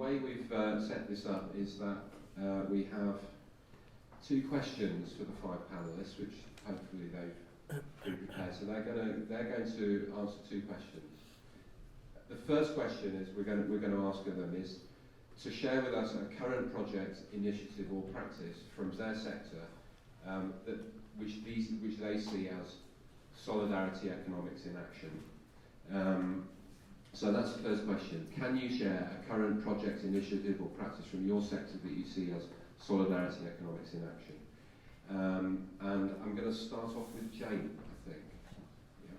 way we've set this up is that we have 2 questions for the 5 panellists, which hopefully they've prepared. So they're going to answer 2 questions. The first question is we're going to ask of them is to share with us a current project, initiative, or practice from their sector which they see as solidarity economics in action. So that's the first question. Can you share a current project, initiative, or practice from your sector that you see as solidarity economics in action? And I'm going to start off with Jane, I think. Yeah.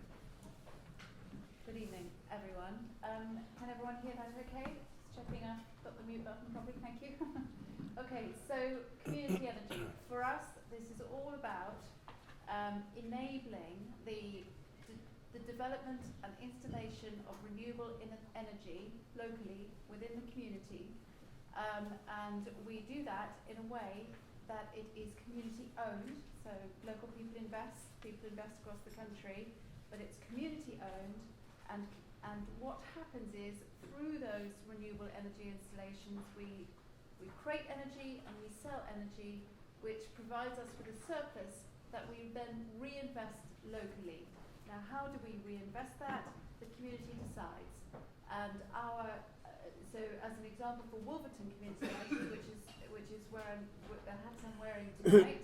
Good evening, everyone. Can everyone hear that okay? Just checking I've got the mute button properly, thank you. Okay, so community energy. For us, this is all about enabling the development and installation of renewable energy locally within the community, and we do that in a way that it is community owned, so local people invest across the country, but it's community owned, and what happens is through those renewable energy installations we create energy and we sell energy, which provides us with a surplus that we then reinvest locally. Now, how do we reinvest that? The community decides. And so as an example for Wolverton Community Energy, which is where the hat I'm wearing tonight,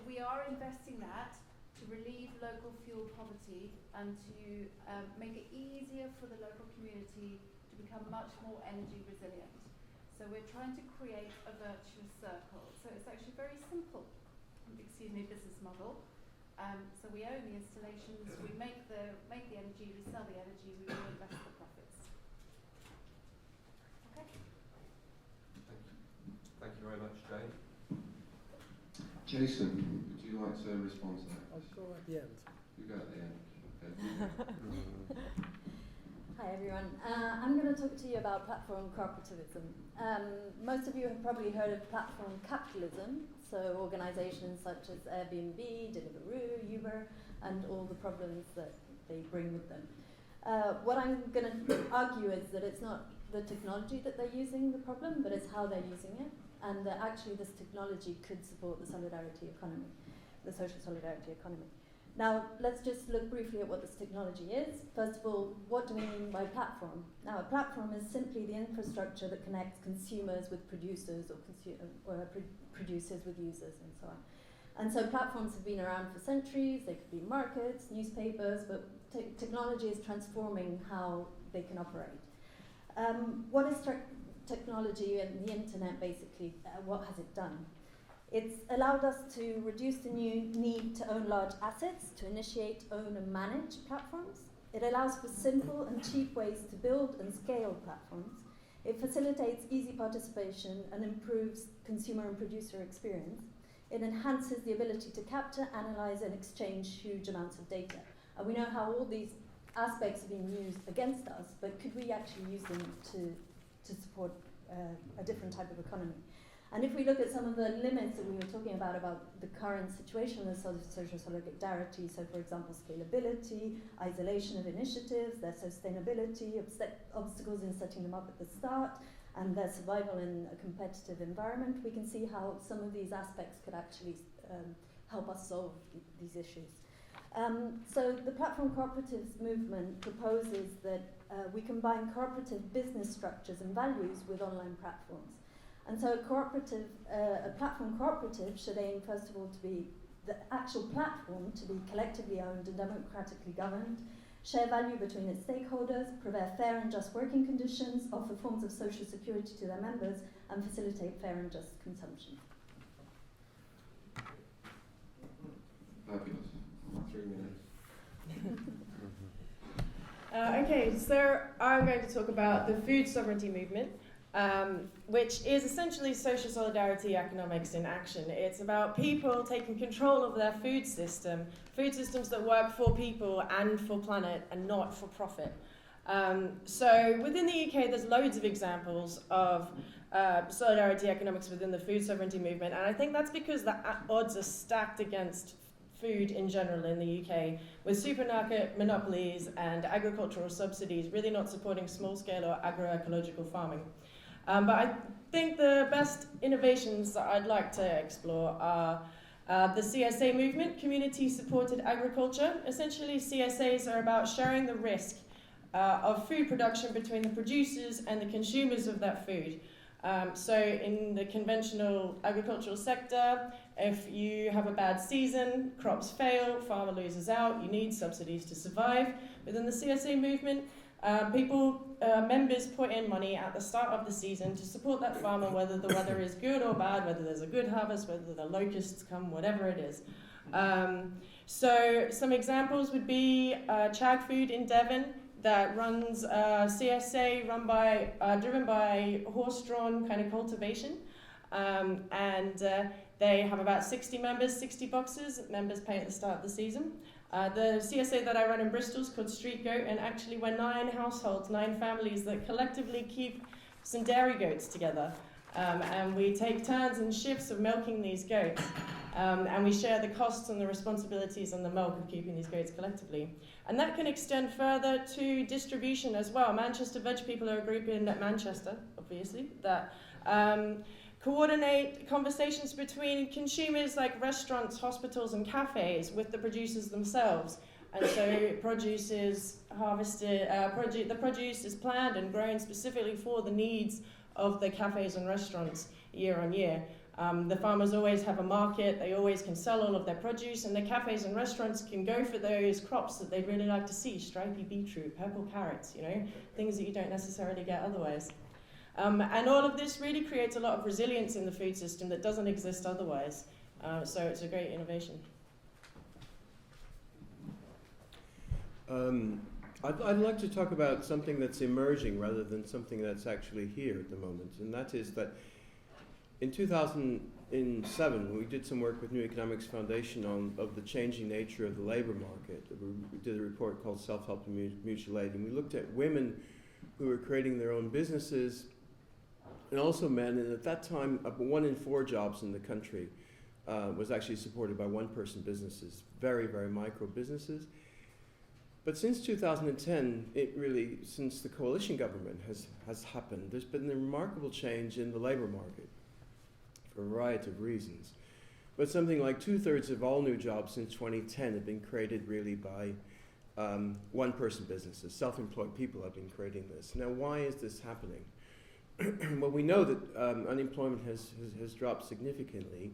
we are investing that to relieve local fuel poverty and to make it easier for the local community to become much more energy resilient. So we're trying to create a virtuous circle. So it's actually very simple, business model. So we own the installations, we make the energy, we sell the energy, we reinvest the profits. Okay. Thank you very much, Jane. Jason, would you like to respond to that? I'll go at the end. You go at the end. Okay. Hi everyone. I'm going to talk to you about platform cooperativism. Most of you have probably heard of platform capitalism, so organizations such as Airbnb, Deliveroo, Uber, and all the problems that they bring with them. What I'm going to argue is that it's not the technology that they're using the problem, but it's how they're using it, and that actually this technology could support the solidarity economy, the social solidarity economy. Now, let's just look briefly at what this technology is. First of all, what do we mean by platform? Now, a platform is simply the infrastructure that connects consumers with producers or producers with users and so on. And so platforms have been around for centuries. They could be markets, newspapers, but technology is transforming how they can operate. What is technology and the internet basically? What has it done? It's allowed us to reduce the need to own large assets, to initiate, own and manage platforms. It allows for simple and cheap ways to build and scale platforms. It facilitates easy participation and improves consumer and producer experience. It enhances the ability to capture, analyze and exchange huge amounts of data. And we know how all these aspects are being used against us, but could we actually use them to support a different type of economy? And if we look at some of the limits that we were talking about the current situation of social solidarity, so for example, scalability, isolation of initiatives, their sustainability, obstacles in setting them up at the start, and their survival in a competitive environment, we can see how some of these aspects could actually help us solve these issues. So the platform cooperatives movement proposes that we combine cooperative business structures and values with online platforms. And so a platform cooperative should aim, first of all, to be the actual platform to be collectively owned and democratically governed, share value between its stakeholders, provide fair and just working conditions, offer forms of social security to their members, and facilitate fair and just consumption. Fabulous. 3 minutes. Okay, so I'm going to talk about the food sovereignty movement. Which is essentially social solidarity economics in action. It's about people taking control of their food systems that work for people and for planet and not for profit. So within the UK, there's loads of examples of solidarity economics within the food sovereignty movement, and I think that's because the odds are stacked against food in general in the UK, with supermarket monopolies and agricultural subsidies really not supporting small-scale or agroecological farming. But I think the best innovations that I'd like to explore are the CSA movement, community-supported agriculture. Essentially, CSAs are about sharing the risk of food production between the producers and the consumers of that food. So in the conventional agricultural sector, if you have a bad season, crops fail, farmer loses out, you need subsidies to survive. Within the CSA movement, members put in money at the start of the season to support that farmer, whether the weather is good or bad, whether there's a good harvest, whether the locusts come, whatever it is. So some examples would be Chag Food in Devon, that runs CSA driven by horse-drawn kind of cultivation. They have about 60 members, 60 boxes. Members pay at the start of the season. The CSA that I run in Bristol is called Street Goat, and actually we're 9 households, 9 families that collectively keep some dairy goats together. And we take turns and shifts of milking these goats. And we share the costs and the responsibilities and the milk of keeping these goats collectively. And that can extend further to distribution as well. Manchester Veg People are a group in Manchester, obviously, that coordinate conversations between consumers like restaurants, hospitals and cafes with the producers themselves. And so produce is harvested, the produce is planned and grown specifically for the needs of the cafes and restaurants year on year. The farmers always have a market, they always can sell all of their produce, and the cafes and restaurants can go for those crops that they'd really like to see, stripy beetroot, purple carrots, things that you don't necessarily get otherwise. And all of this really creates a lot of resilience in the food system that doesn't exist otherwise. So it's a great innovation. I'd like to talk about something that's emerging rather than something that's actually here at the moment, and that is that in 2007, we did some work with New Economics Foundation of the changing nature of the labor market. We did a report called Self-Help and Mutual Aid, and we looked at women who were creating their own businesses, and also men, and at that time, 1 in 4 jobs in the country was actually supported by one-person businesses, very, very micro businesses. But since 2010, since the coalition government has happened, there's been a remarkable change in the labor market for a variety of reasons. But something like 2/3 of all new jobs since 2010 have been created really by one-person businesses. Self-employed people have been creating this. Now, why is this happening? Well, we know that unemployment has dropped significantly,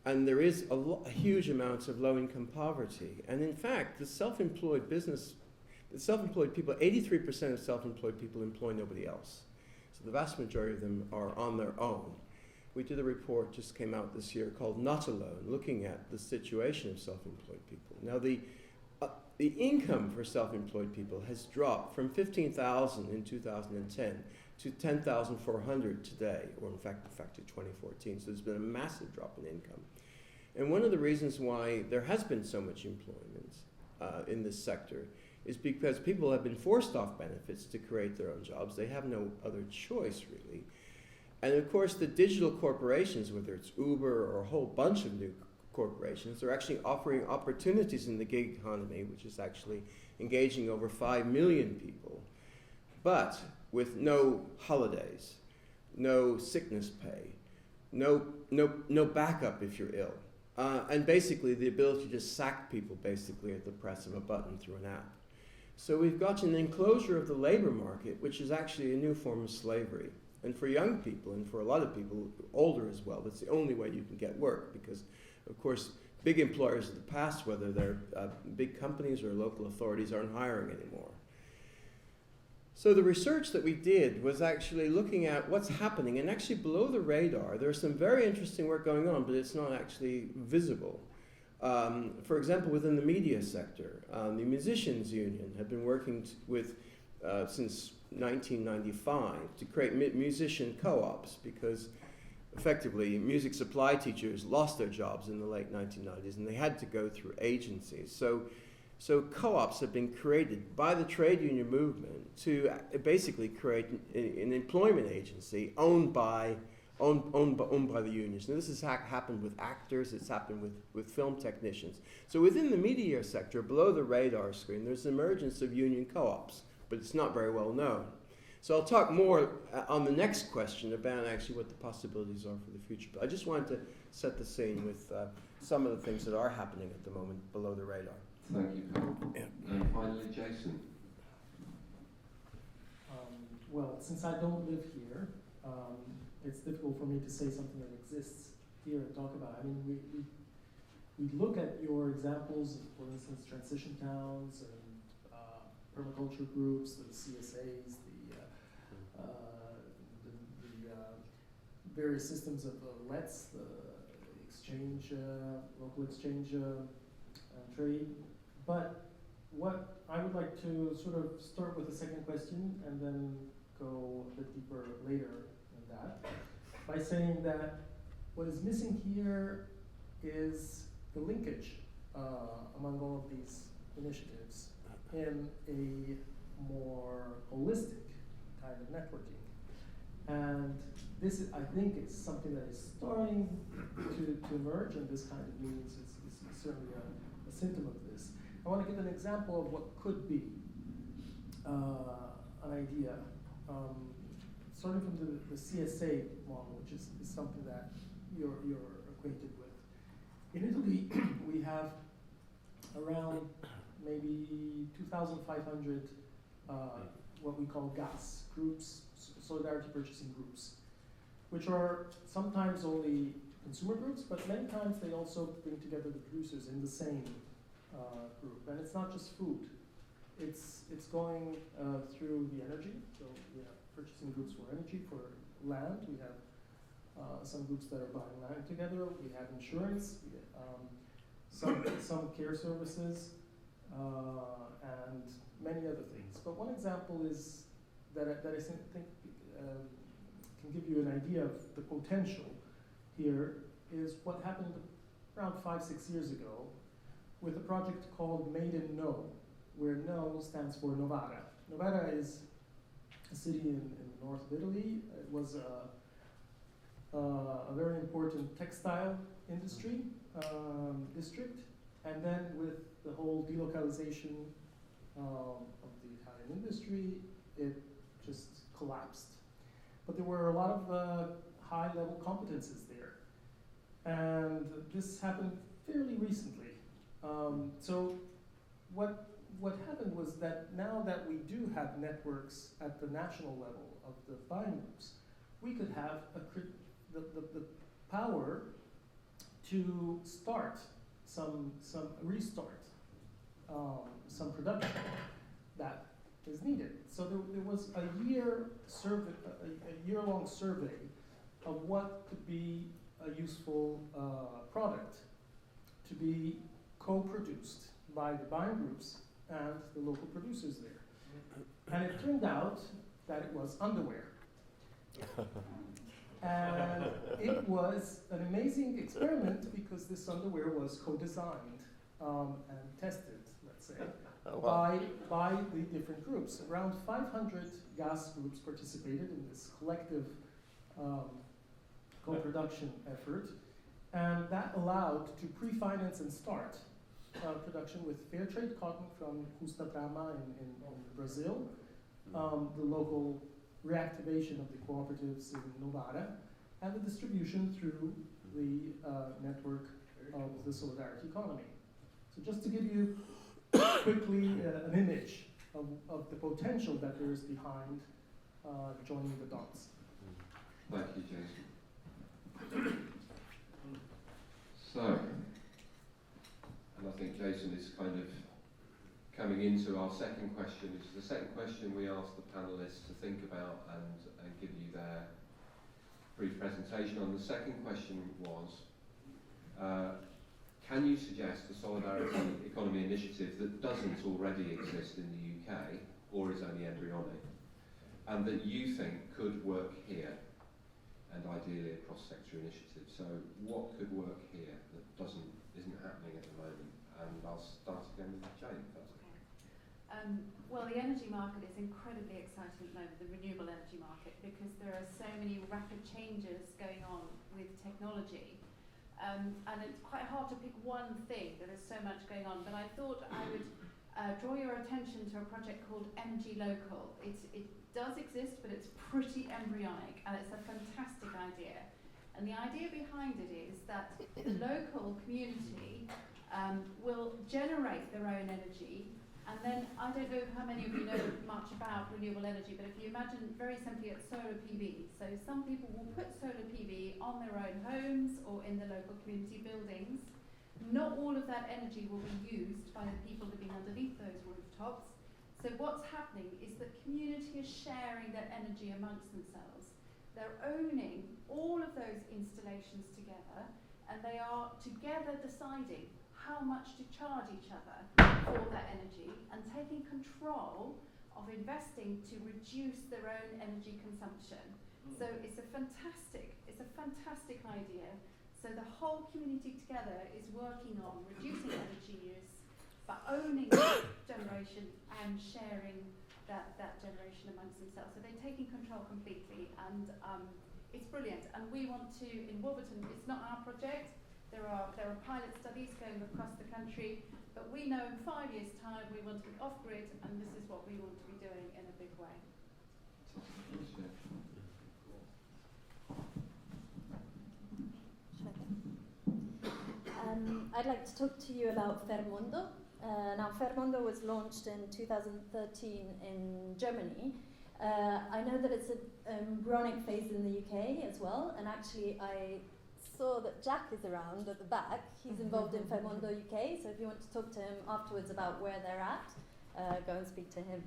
and there is a huge amount of low-income poverty. And in fact, the self-employed people, 83% of self-employed people employ nobody else. So the vast majority of them are on their own. We did a report, just came out this year, called Not Alone, looking at the situation of self-employed people. Now, the income for self-employed people has dropped from $15,000 in 2010 to $10,400 today, or in fact, to 2014. So there's been a massive drop in income. And one of the reasons why there has been so much employment in this sector is because people have been forced off benefits to create their own jobs. They have no other choice, really. And of course, the digital corporations, whether it's Uber or a whole bunch of new corporations, are actually offering opportunities in the gig economy, which is actually engaging over 5 million people, but with no holidays, no sickness pay, no backup if you're ill, and basically the ability to just sack people basically at the press of a button through an app. So we've got an enclosure of the labor market, which is actually a new form of slavery. And for young people, and for a lot of people older as well, that's the only way you can get work, because, of course, big employers of the past, whether they're big companies or local authorities, aren't hiring anymore. So the research that we did was actually looking at what's happening, and actually below the radar, there's some very interesting work going on, but it's not actually visible. For example, within the media sector, the Musicians Union have been working since 1995 to create musician co-ops, because effectively music supply teachers lost their jobs in the late 1990s and they had to go through agencies. So co-ops have been created by the trade union movement to basically create an employment agency owned by owned by the unions. Now, this has happened with actors, it's happened with film technicians. So within the media sector, below the radar screen, there's the emergence of union co-ops, but it's not very well known. So I'll talk more on the next question about actually what the possibilities are for the future. But I just wanted to set the scene with some of the things that are happening at the moment below the radar. Thank you, Paul. Yeah. And finally, Jason. Well, since I don't live here, it's difficult for me to say something that exists here and talk about. I mean, we look at your examples, for instance, transition towns and permaculture groups, the CSAs, the various systems of LETS, the exchange, local exchange trade. But what I would like to sort of start with the second question and then go a bit deeper later in that by saying that what is missing here is the linkage among all of these initiatives in a more holistic kind of networking. And this, I think, is something that is starting to emerge, and this kind of means is certainly a symptom of this. I want to give an example of what could be an idea. Starting from the CSA model, which is something that you're acquainted with. In Italy, we have around maybe 2,500 what we call GAS, groups, solidarity purchasing groups, which are sometimes only consumer groups, but many times they also bring together the producers in the same group. And it's not just food. It's going through the energy. So we have purchasing groups for energy, for land. We have some groups that are buying land together. We have insurance, some care services, and many other things. But one example is that I think can give you an idea of the potential here is what happened around 5-6 years ago with a project called Made in No, where No stands for Novara. Novara is a city in the north of Italy. It was a very important textile industry district, and then with the whole delocalization of the Italian industry, it just collapsed. But there were a lot of high-level competences there, and this happened fairly recently. So what happened was that now that we do have networks at the national level of the buying groups, we could have the power to start restart some production that is needed. So there was a year-long survey of what could be a useful product to be co-produced by the buying groups and the local producers there. And it turned out that it was underwear. And it was an amazing experiment because this underwear was co-designed and tested, let's say, by the different groups. Around 500 GAS groups participated in this collective co-production effort, and that allowed to pre-finance and start production with fair trade cotton from Justa Trama in Brazil, the local reactivation of the cooperatives in Novara, and the distribution through the network of the solidarity economy. So just to give you quickly an image of the potential that there is behind joining the dots. Thank you, Jason. So, and I think Jason is kind of coming into our second question. It's the second question we asked the panelists to think about and give you their brief presentation on. The second question was, can you suggest a solidarity economy initiative that doesn't already exist in the UK or is only embryonic, and that you think could work here, and ideally a cross-sector initiative? So what could work here that isn't happening at the moment? And I'll start again with Jane, if that's okay. Well, the energy market is incredibly exciting at the moment, the renewable energy market, because there are so many rapid changes going on with technology. And it's quite hard to pick one thing, there is so much going on, but I thought I would draw your attention to a project called Energy Local. It does exist, but it's pretty embryonic, and it's a fantastic idea. And the idea behind it is that the local community will generate their own energy. And then, I don't know how many of you know much about renewable energy, but if you imagine very simply it's solar PV. So some people will put solar PV on their own homes or in the local community buildings. Not all of that energy will be used by the people living underneath those rooftops. So what's happening is that community is sharing their energy amongst themselves. They're owning all of those installations together, and they are together deciding how much to charge each other for that energy, and taking control of investing to reduce their own energy consumption. So it's a fantastic idea. So the whole community together is working on reducing energy use, but owning generation and sharing that generation amongst themselves. So they're taking control completely, and it's brilliant. And we want to, in Wolverton, it's not our project. There are pilot studies going across the country, but we know in 5 years' time we want to be off-grid, and this is what we want to be doing in a big way. I'd like to talk to you about Fermondo. Now, Fermondo was launched in 2013 in Germany. I know that it's an embryonic phase in the UK as well, and actually I saw that Jack is around at the back. He's involved in Fermondo UK, so if you want to talk to him afterwards about where they're at, go and speak to him.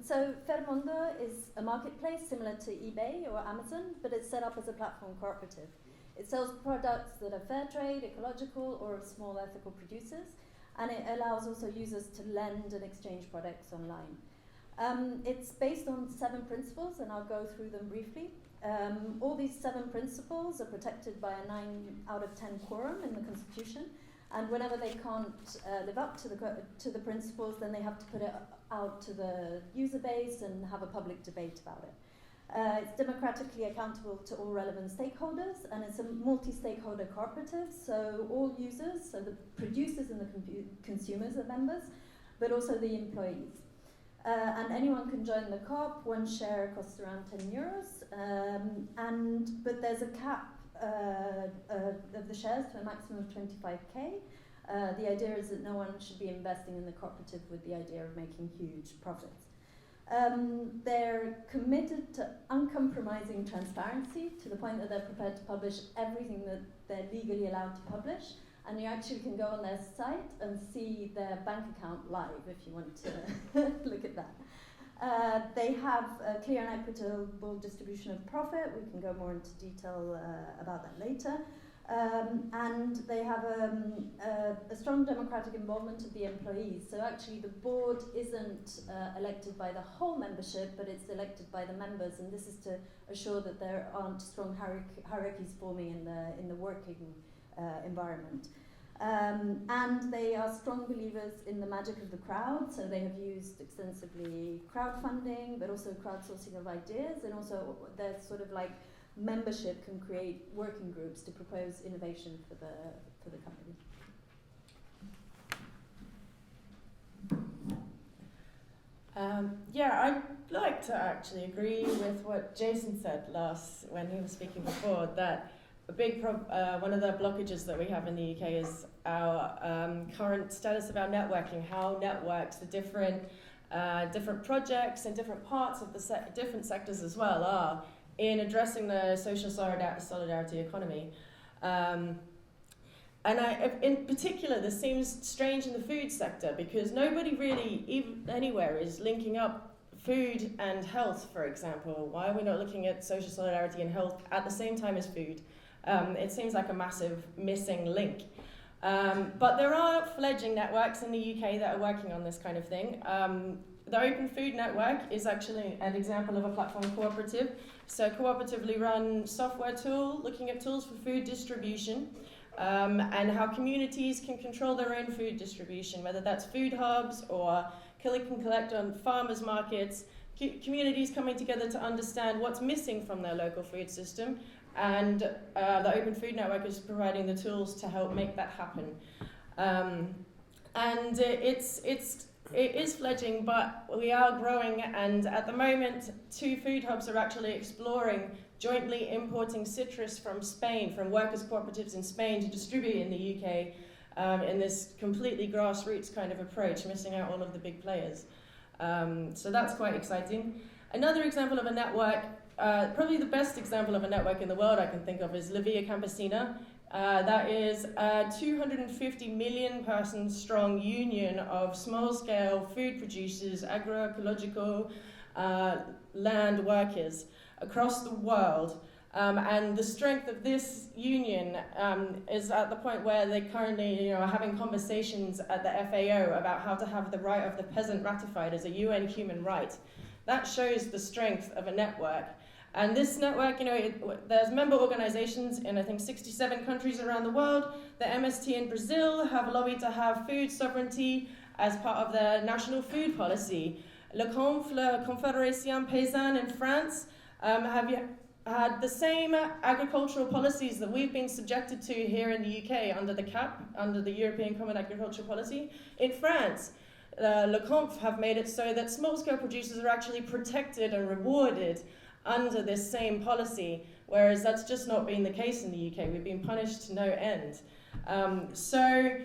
So Fermondo is a marketplace similar to eBay or Amazon, but it's set up as a platform cooperative. It sells products that are fair trade, ecological, or of small ethical producers, and it allows also users to lend and exchange products online. It's based on 7 principles, and I'll go through them briefly. All these 7 principles are protected by a 9 out of 10 quorum in the Constitution, and whenever they can't live up to the principles, then they have to put it out to the user base and have a public debate about it. It's democratically accountable to all relevant stakeholders, and it's a multi-stakeholder cooperative, so all users, so the producers and the consumers are members, but also the employees. And anyone can join the co-op. One share costs around €10, but there's a cap of the shares to a maximum of 25k. The idea is that no one should be investing in the cooperative with the idea of making huge profits. They're committed to uncompromising transparency to the point that they're prepared to publish everything that they're legally allowed to publish. And you actually can go on their site and see their bank account live if you want to look at that. They have a clear and equitable distribution of profit. We can go more into detail about that later. And they have a strong democratic involvement of the employees. So actually the board isn't elected by the whole membership, but it's elected by the members. And this is to assure that there aren't strong hierarchies forming in the working environment. And they are strong believers in the magic of the crowd, so they have used extensively crowdfunding, but also crowdsourcing of ideas, and also their sort of like membership can create working groups to propose innovation for the company. Yeah, I'd like to actually agree with what Jason said when he was speaking before, that a big one of the blockages that we have in the UK is our current status of our networking, how networks, the different projects and different parts of the different sectors as well are in addressing the social solidarity economy. And in particular, this seems strange in the food sector because nobody really, even anywhere, is linking up food and health, for example. Why are we not looking at social solidarity and health at the same time as food? It seems like a massive missing link. But there are fledgling networks in the UK that are working on this kind of thing. The Open Food Network is actually an example of a platform cooperative. So cooperatively run software tool, looking at tools for food distribution, and how communities can control their own food distribution, whether that's food hubs or click and collect on farmers markets, communities coming together to understand what's missing from their local food system, and the Open Food Network is providing the tools to help make that happen. And it is fledgling, but we are growing, and at the moment 2 food hubs are actually exploring jointly importing citrus from Spain, from workers' cooperatives in Spain, to distribute in the UK in this completely grassroots kind of approach, missing out all of the big players. So that's quite exciting. Another example of a network, probably the best example of a network in the world I can think of, is La Via Campesina. That is a 250 million person strong union of small-scale food producers, agroecological land workers across the world. And the strength of this union is at the point where they currently are having conversations at the FAO about how to have the right of the peasant ratified as a UN human right. That shows the strength of a network. And this network, there's member organizations in, I think, 67 countries around the world. The MST in Brazil have lobbied to have food sovereignty as part of their national food policy. La Confédération Paysanne in France have had the same agricultural policies that we've been subjected to here in the UK under the CAP, under the European Common Agricultural Policy. In France, Le Conf have made it so that small-scale producers are actually protected and rewarded under this same policy, whereas that's just not been the case in the UK. We've been punished to no end. So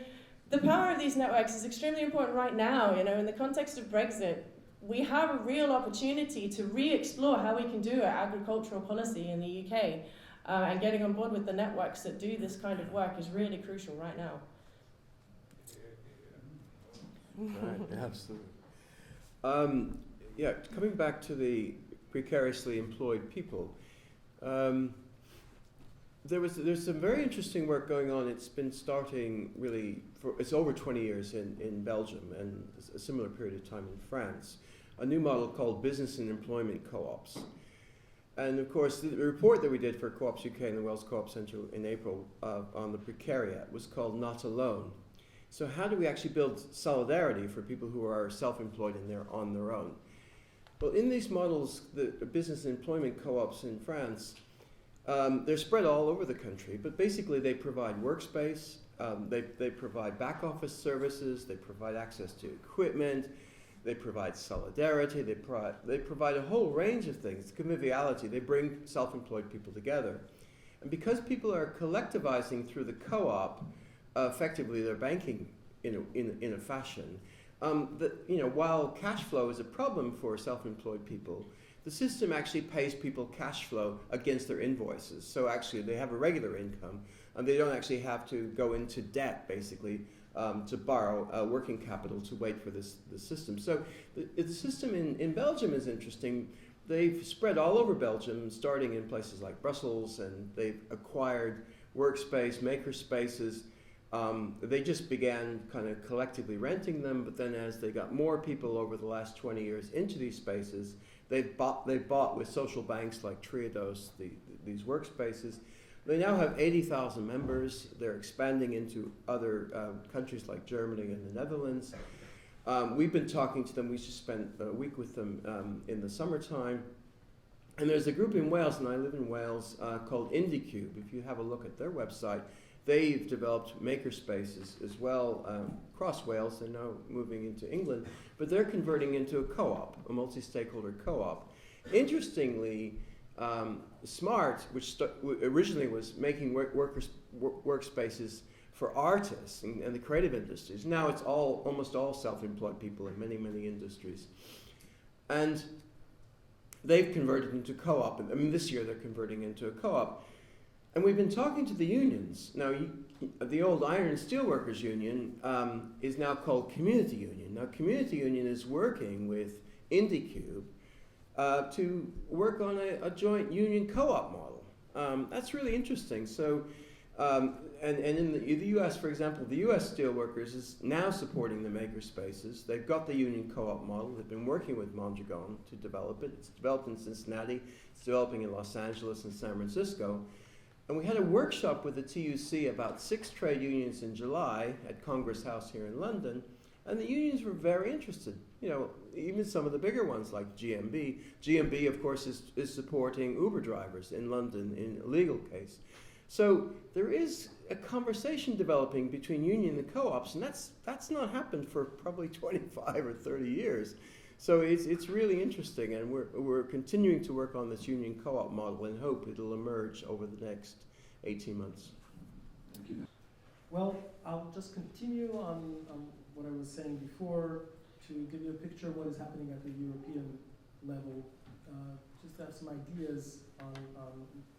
the power of these networks is extremely important right now. In the context of Brexit, we have a real opportunity to re-explore how we can do agricultural policy in the UK, and getting on board with the networks that do this kind of work is really crucial right now. Right, absolutely. Coming back to the precariously employed people, there's some very interesting work going on. It's been starting really it's over 20 years in Belgium, and a similar period of time in France. A new model called Business and Employment Co-ops. And of course, the report that we did for Co-ops UK and the Wales Co-op Centre in April on the precariat was called Not Alone. So how do we actually build solidarity for people who are self-employed and they're on their own? Well, in these models, the business and employment co-ops in France, they're spread all over the country, but basically they provide workspace, they provide back office services, they provide access to equipment, they provide solidarity, they provide a whole range of things, conviviality. They bring self-employed people together. And because people are collectivizing through the co-op, effectively they're banking in a fashion, while cash flow is a problem for self-employed people, the system actually pays people cash flow against their invoices. So actually they have a regular income, and they don't actually have to go into debt, basically, to borrow working capital to wait for the system. So the system in Belgium is interesting. They've spread all over Belgium, starting in places like Brussels, and they've acquired workspace, maker spaces. They just began kind of collectively renting them, but then as they got more people over the last 20 years into these spaces, they've bought with social banks like Triodos these workspaces. They now have 80,000 members. They're expanding into other countries like Germany and the Netherlands. We've been talking to them. We just spent a week with them in the summertime. And there's a group in Wales, and I live in Wales, called IndieCube. If you have a look at their website, they've developed maker spaces as well across Wales. They're now moving into England, but they're converting into a co-op, a multi-stakeholder co-op. Interestingly, Smart, which originally was making workspaces for artists and the creative industries, now it's almost all self-employed people in many, many industries. And they've converted into co-op. I mean, this year they're converting into a co-op. And we've been talking to the unions. Now, the old Iron and Steelworkers Union is now called Community Union. Now, Community Union is working with IndieCube to work on a joint union co-op model. That's really interesting. So, and in the US, for example, the US Steelworkers is now supporting the maker spaces. They've got the union co-op model. They've been working with Mondragon to develop it. It's developed in Cincinnati. It's developing in Los Angeles and San Francisco. And we had a workshop with the TUC about 6 trade unions in July at Congress House here in London, and the unions were very interested. you know, even some of the bigger ones like GMB. GMB, of course, is supporting Uber drivers in London in a legal case. So there is a conversation developing between union and co-ops, and that's not happened for probably 25 or 30 years. So it's really interesting, and we're continuing to work on this union co-op model and hope it'll emerge over the next 18 months. Thank you. Well, I'll just continue on what I was saying before to give you a picture of what is happening at the European level, just to have some ideas on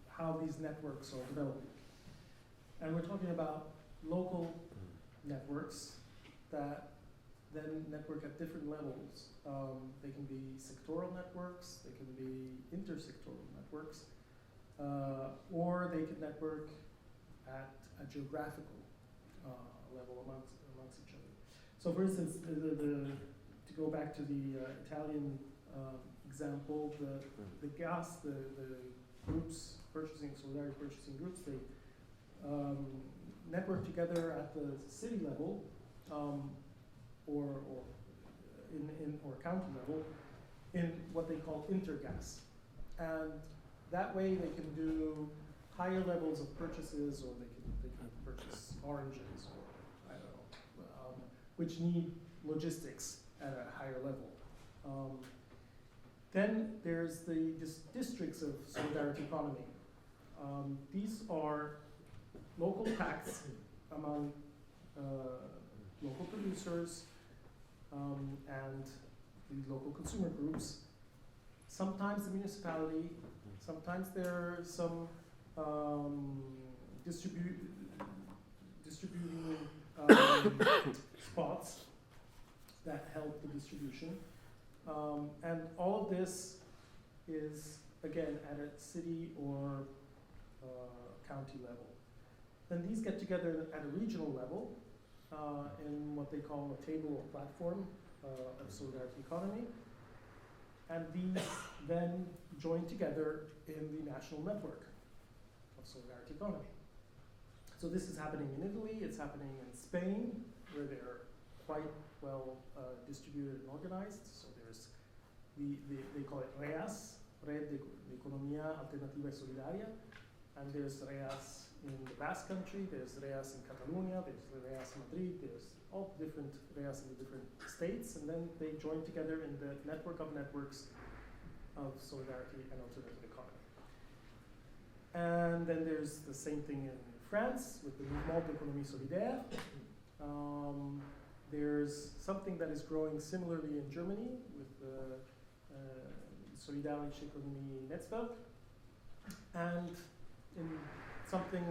how these networks are developing. And we're talking about local networks that then network at different levels. They can be sectoral networks, they can be intersectoral networks, or they can network at a geographical level amongst each other. So for instance, to go back to the Italian example, the gas, the groups purchasing, solidarity purchasing groups, they network together at the city level, or county level, in what they call intergas, and that way they can do higher levels of purchases, or they can purchase oranges, or I don't know, which need logistics at a higher level. Then there's the districts of solidarity economy. These are local pacts among local producers and the local consumer groups. Sometimes the municipality, sometimes there are some distributing spots that help the distribution. And all of this is, again, at a city or county level. Then these get together at a regional level in what they call a table or platform of solidarity economy. And these then join together in the national network of solidarity economy. So this is happening in Italy, it's happening in Spain, where they're quite well distributed and organized. So there's they call it REAS, Red de Economía Alternativa y Solidaria, and there's REAS in the Basque Country, there's REAS in Catalonia, there's REAS in Madrid, there's all different REAS in the different states, and then they join together in the network of networks of solidarity and alternative economy. And then there's the same thing in France with the Mouvement d'économie solidaire. There's something that is growing similarly in Germany with the Solidarische Ökonomie Netzwerk, and in something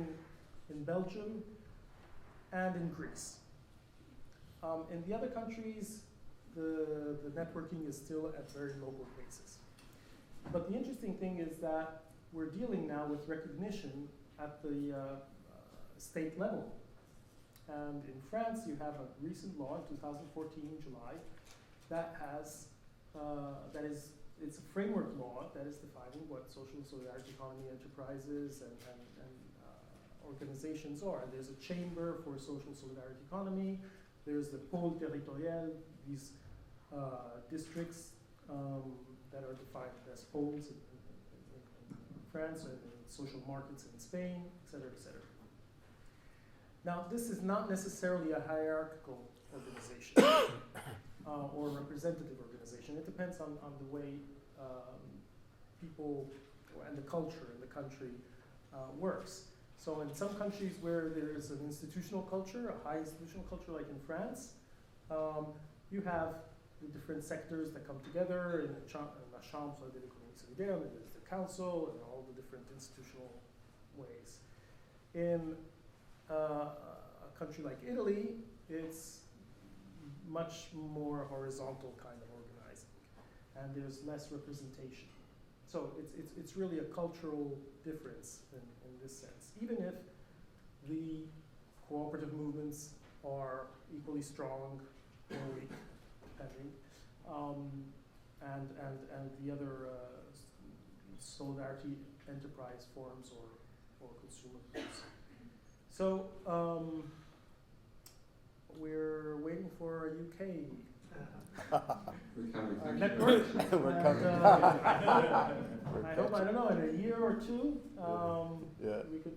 in Belgium and in Greece. In the other countries, the networking is still at very local basis. But the interesting thing is that we're dealing now with recognition at the state level. And in France, you have a recent law in 2014, July, that has, it's a framework law that is defining what social solidarity economy enterprises and organizations are. There's a chamber for social solidarity economy. There's the pôle territorial, these districts that are defined as pôles in France, and in social markets in Spain, et cetera, et cetera. Now, this is not necessarily a hierarchical organization or representative organization. It depends on the way people and the culture in the country works. So in some countries where there is an institutional culture, a high institutional culture like in France, you have the different sectors that come together in la Chambre de l'économie solidaire, and there's the council and all the different institutional ways. In a country like Italy, it's much more horizontal kind of organizing, and there's less representation. So it's really a cultural difference in this sense, even if the cooperative movements are equally strong or weak, depending, and the other solidarity enterprise forms or consumer groups. So we're waiting for a UK We're coming. Thank you network. very much. We're coming. I hope, I don't know, in a year or two, Yeah. we could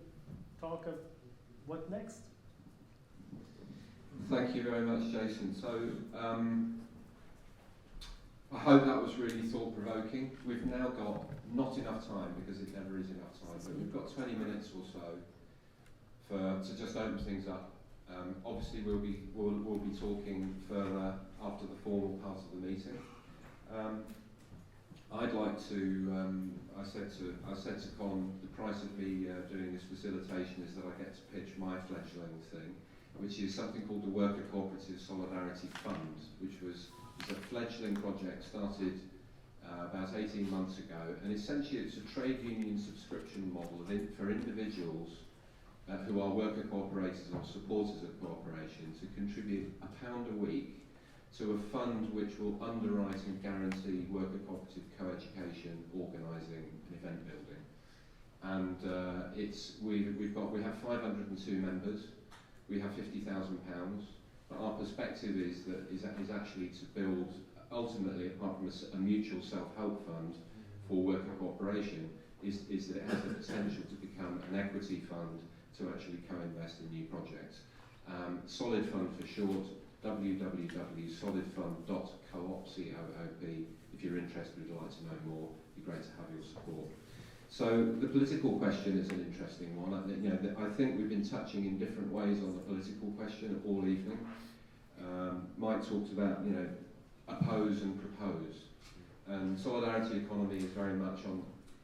talk of what next. Thank you very much, Jason. So, I hope that was really thought-provoking. We've now got not enough time, because it never is enough time, but we've got 20 minutes or so to just open things up. Obviously, we'll be talking further after the formal part of the meeting. I'd like to. I said to Con, the price of me doing this facilitation is that I get to pitch my fledgling thing, which is something called the Worker Cooperative Solidarity Fund, which was a fledgling project started about 18 months ago, and essentially it's a trade union subscription model for individuals who are worker cooperators or supporters of cooperation to contribute £1 a week to a fund which will underwrite and guarantee worker cooperative co-education, organising and event building. And we have 502 members, we have £50,000, but our perspective is actually to build, ultimately, apart from a mutual self-help fund for worker cooperation, is that it has the potential to become an equity fund to actually co-invest in new projects. Solid Fund for short, www.solidfund.coop, C-O-O-P. If you're interested, would like to know more, it'd be great to have your support. So the political question is an interesting one. I think we've been touching in different ways on the political question all evening. Mike talked about, oppose and propose. And solidarity economy is very much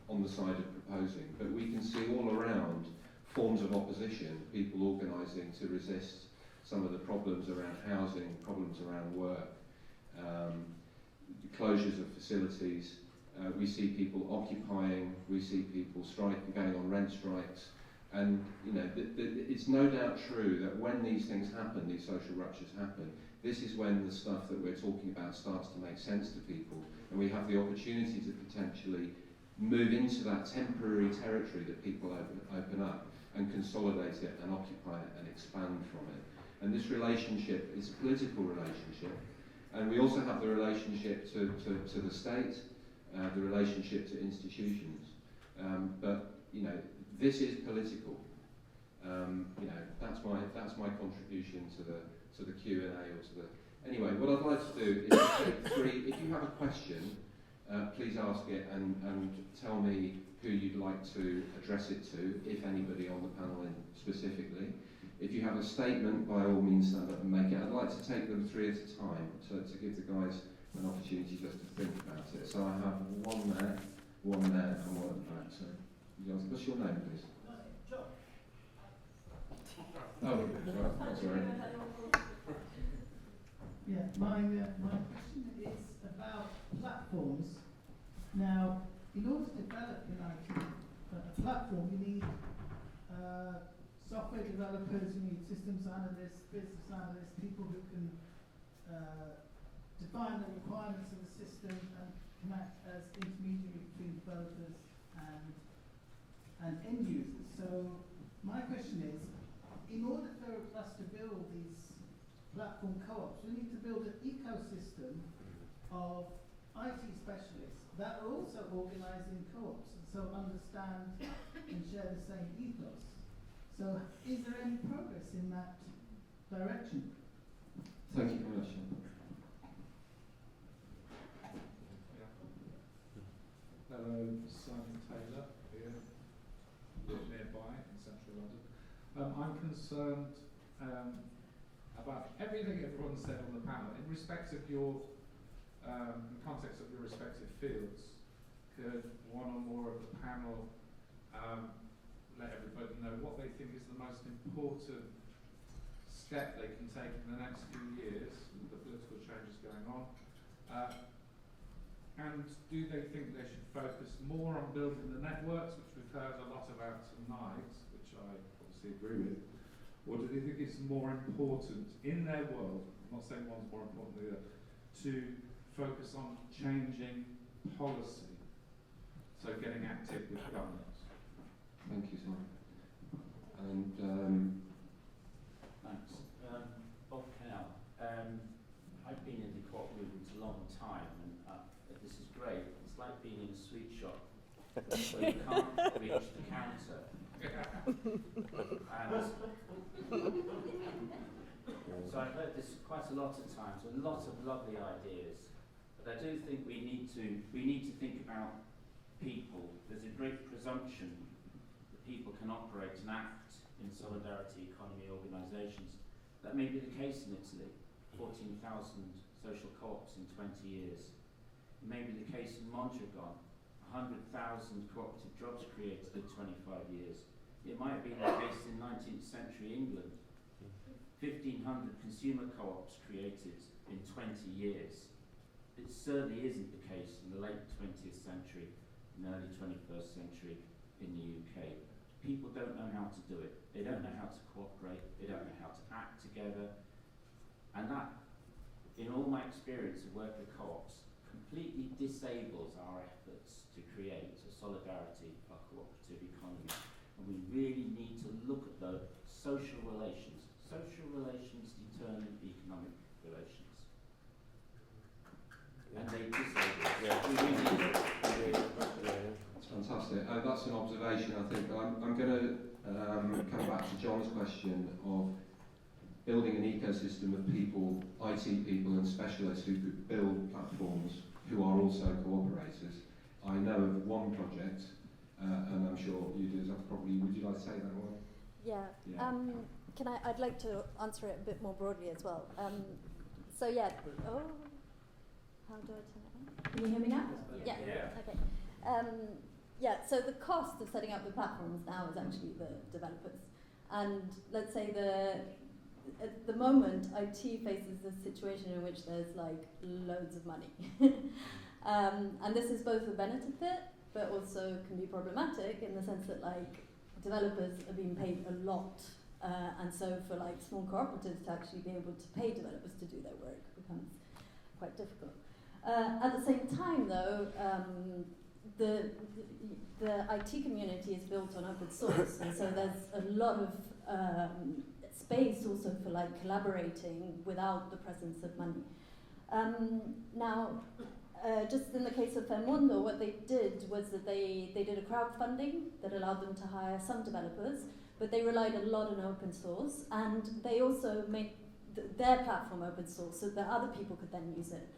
on the side of proposing, but we can see all around forms of opposition, people organising to resist some of the problems around housing, problems around work, closures of facilities. We see people occupying, we see people striking, going on rent strikes, and it's no doubt true that when these things happen, these social ruptures happen, this is when the stuff that we're talking about starts to make sense to people, and we have the opportunity to potentially move into that temporary territory that people open up and consolidate it and occupy it and expand from it. And this relationship is a political relationship, and we also have the relationship to the state, the relationship to institutions. But this is political. That's my contribution to the Q&A or to the. Anyway, what I'd like to do is to take three. If you have a question, please ask it and tell me who you'd like to address it to, if anybody on the panel specifically. If you have a statement, by all means stand up and make it. I'd like to take them three at a time to give the guys an opportunity just to think about it. So I have one there, and one at the back. So, what's your name, please? John. Oh, sorry. Yeah, my question is about platforms. Now, in order to develop a platform, you need software developers, you need systems analysts, business analysts, people who can define the requirements of the system and can act as intermediary between developers and end users. So my question is, in order for us to build these platform co-ops, we need to build an ecosystem of IT specialists that are also organising co-ops and so understand and share the same ethos. So is there any progress in that direction? Thank you very much. Hello, Simon Taylor here, live nearby in central London. I'm concerned about everything everyone said on the panel in respect of your, in the context of your respective fields. Could one or more of the panel let everybody know what they think is the most important step they can take in the next few years with the political changes going on? And do they think they should focus more on building the networks, which we've heard a lot about tonight, which I obviously agree with, or do they think it's more important in their world, I'm not saying one's more important than the other, to focus on changing policy, so getting active with governance? Thank you, Simon. And thanks. Bob Cannell. I've been in the like being in a sweet shop where you can't reach the counter. And so I've heard this quite a lot of times, a lot of lovely ideas, but I do think we need to think about people. There's a great presumption that people can operate and act in solidarity economy organisations. That may be the case in Italy, 14,000 social co-ops in 20 years. It may be the case in Mondragon, 100,000 cooperative jobs created in 25 years. It might have been the case in 19th century England. 1,500 consumer co-ops created in 20 years. It certainly isn't the case in the late 20th century and early 21st century in the UK. People don't know how to do it. They don't know how to cooperate. They don't know how to act together. And that, in all my experience of work with co-ops, completely disables our efforts to create a solidarity, a cooperative economy. And we really need to look at the social relations. Social relations determine economic relations. And they disable it. Yeah. We really need it. That's fantastic. That's an observation, I think. I'm going to come back to John's question of building an ecosystem of people, IT people and specialists who could build platforms who are also cooperators. I know of one project, and I'm sure you do, would you like to say that one? Yeah. Yeah. I'd like to answer it a bit more broadly as well. How do I turn it on? Can you hear me now? Yeah. Okay. So the cost of setting up the platforms now is actually the developers. And let's say at the moment, IT faces a situation in which there's like loads of money. And this is both a benefit, but also can be problematic in the sense that like developers are being paid a lot. And so for like small cooperatives to actually be able to pay developers to do their work becomes quite difficult. At the same time though, the IT community is built on open source, and so there's a lot of space also for like collaborating without the presence of money. Just in the case of Fermondo, what they did was that they did a crowdfunding that allowed them to hire some developers, but they relied a lot on open source, and they also made their platform open source so that other people could then use it.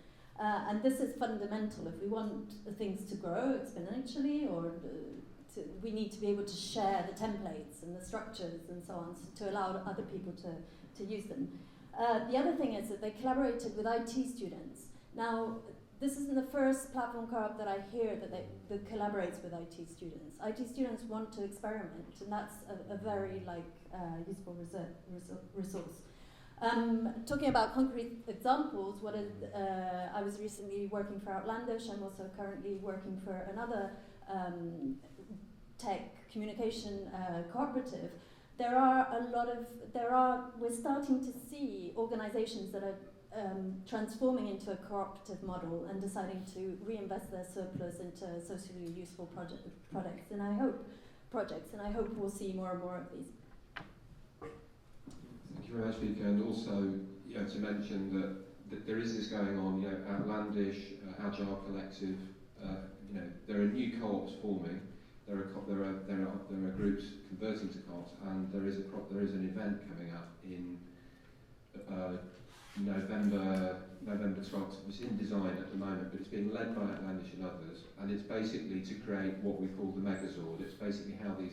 And this is fundamental. If we want things to grow exponentially, or we need to be able to share the templates and the structures and so on to allow other people to use them. The other thing is that they collaborated with IT students. Now, this isn't the first platform co-op that I hear that collaborates with IT students. IT students want to experiment, and that's a very useful resource. Talking about concrete examples, I was recently working for Outlandish. I'm also currently working for another tech communication cooperative. We're starting to see organizations that are transforming into a cooperative model and deciding to reinvest their surplus into socially useful projects. And I hope we'll see more and more of these. Thank you very much, Vika. And also, to mention that there is this going on. Outlandish, Agile Collective. There are new co-ops forming. There are groups converting to co-ops, and there is an event coming up in November 12th. It's in design at the moment, but it's being led by Outlandish and others, and it's basically to create what we call the Megazord. It's basically how the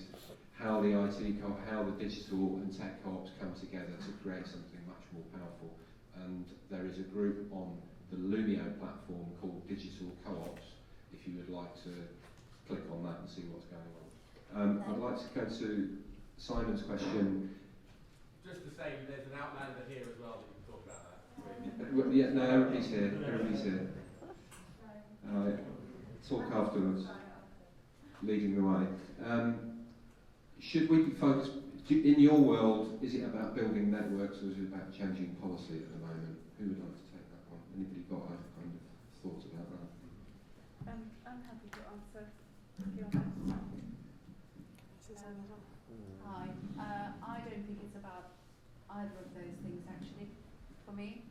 digital and tech co-ops come together to create something much more powerful. And there is a group on the Lumio platform called Digital Co-ops, if you would like to click on that and see what's going on. I'd like to go to Simon's question. Just to say, there's an Outlander here as well that you can talk about that. No, everybody's here. Talk afterwards. Leading the way. Should we be focused, in your world, is it about building networks or is it about changing policy at the moment? Who would like to take that one? Anybody got a kind of thoughts about that? I'm happy to answer. Hi. I don't think it's about either of those things, actually, for me.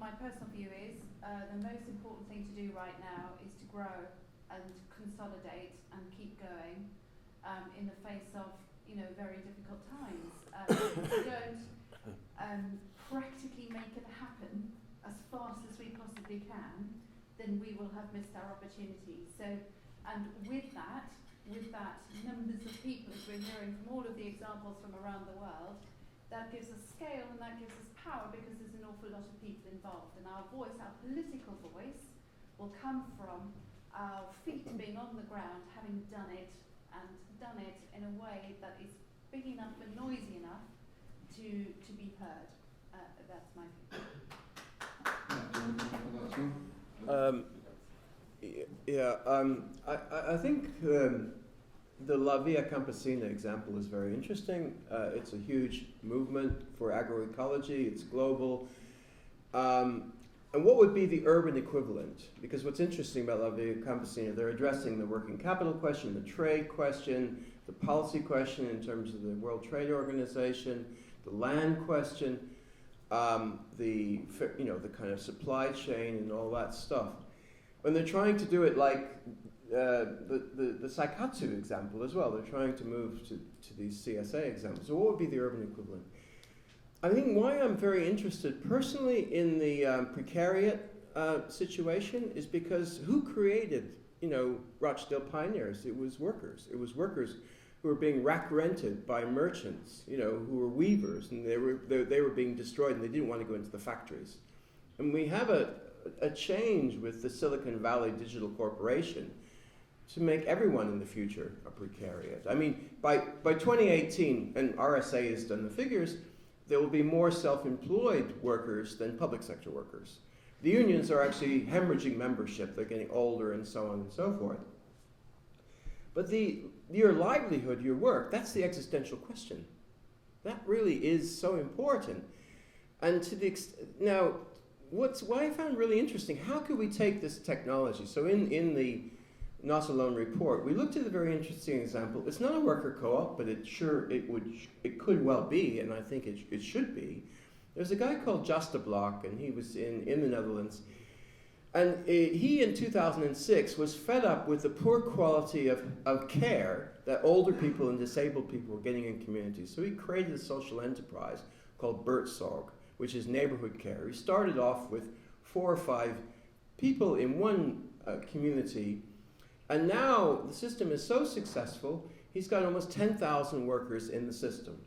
My personal view is the most important thing to do right now is to grow and consolidate and keep going in the face of, you know, very difficult times. If we don't practically make it happen as fast as we possibly can, then we will have missed our opportunity. So, and with that numbers of people, as we're hearing from all of the examples from around the world, that gives us scale and that gives us power, because there's an awful lot of people involved. And our voice, our political voice, will come from our feet being on the ground, having done it, and done it in a way that is big enough and noisy enough to be heard. That's my view. I think the La Via Campesina example is very interesting. It's a huge movement for agroecology. It's global. And what would be the urban equivalent? Because what's interesting about La Via Campesina, they're addressing the working capital question, the trade question, the policy question in terms of the World Trade Organization, the land question, the kind of supply chain and all that stuff. When they're trying to do it like the Saikatsu example as well, they're trying to move to these CSA examples. So what would be the urban equivalent? I think why I'm very interested personally in the precariat situation is because who created, Rochdale Pioneers? It was workers. It was workers who were being rack-rented by merchants, who were weavers, and they were being destroyed, and they didn't want to go into the factories. And we have a change with the Silicon Valley Digital Corporation to make everyone in the future a precariat. I mean, by 2018, and RSA has done the figures, there will be more self-employed workers than public sector workers. The unions are actually hemorrhaging membership. They're getting older and so on and so forth. But your livelihood, your work, that's the existential question. That really is so important. And to the now, what I found really interesting, how could we take this technology? So in the Not Alone report, we looked at a very interesting example. It's not a worker co-op, but it could well be, and I think it should be. There's a guy called Just a Block, and he was in the Netherlands. And he, in 2006, was fed up with the poor quality of care that older people and disabled people were getting in communities. So he created a social enterprise called Buurtzorg, which is neighborhood care. He started off with 4 or 5 people in one community. And now the system is so successful, he's got almost 10,000 workers in the system.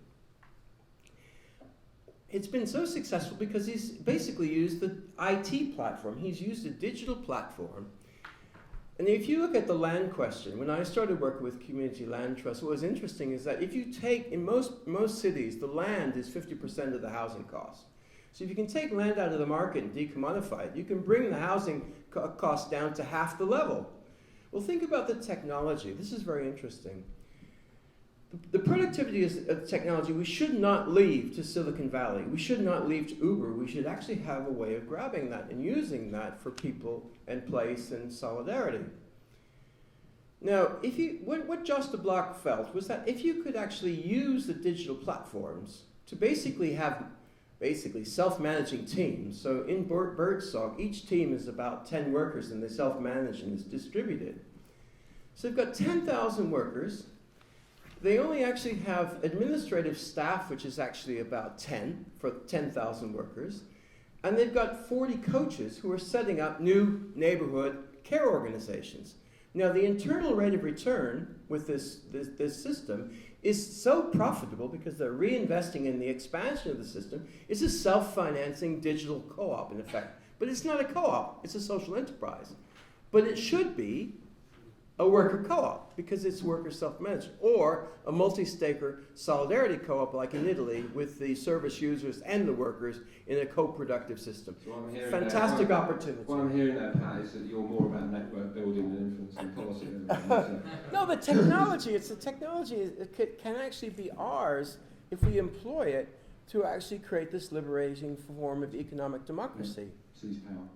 It's been so successful because he's basically used the IT platform. He's used a digital platform. And if you look at the land question, when I started working with community land trusts, what was interesting is that if you take, in most cities, the land is 50% of the housing cost. So if you can take land out of the market and decommodify it, you can bring the housing cost down to half the level. Well, think about the technology. This is very interesting. The productivity of technology, we should not leave to Silicon Valley. We should not leave to Uber. We should actually have a way of grabbing that and using that for people and place and solidarity. Now, what Just a Block felt was that if you could actually use the digital platforms to basically have self-managing teams. So in Buurtzorg, each team is about 10 workers, and they self-manage and is distributed. So they've got 10,000 workers. They only actually have administrative staff, which is actually about 10 for 10,000 workers. And they've got 40 coaches who are setting up new neighborhood care organizations. Now, the internal rate of return with this system is so profitable because they're reinvesting in the expansion of the system. It's a self-financing digital co-op, in effect. But it's not a co-op. It's a social enterprise. But it should be a worker co-op because it's worker self-managed, or a multi-staker solidarity co-op like in Italy with the service users and the workers in a co-productive system. So fantastic opportunity. What I'm hearing there, Pat, is that you're more about network building than influencing policy. No, the technology, it can actually be ours if we employ it to actually create this liberating form of economic democracy. Seize power.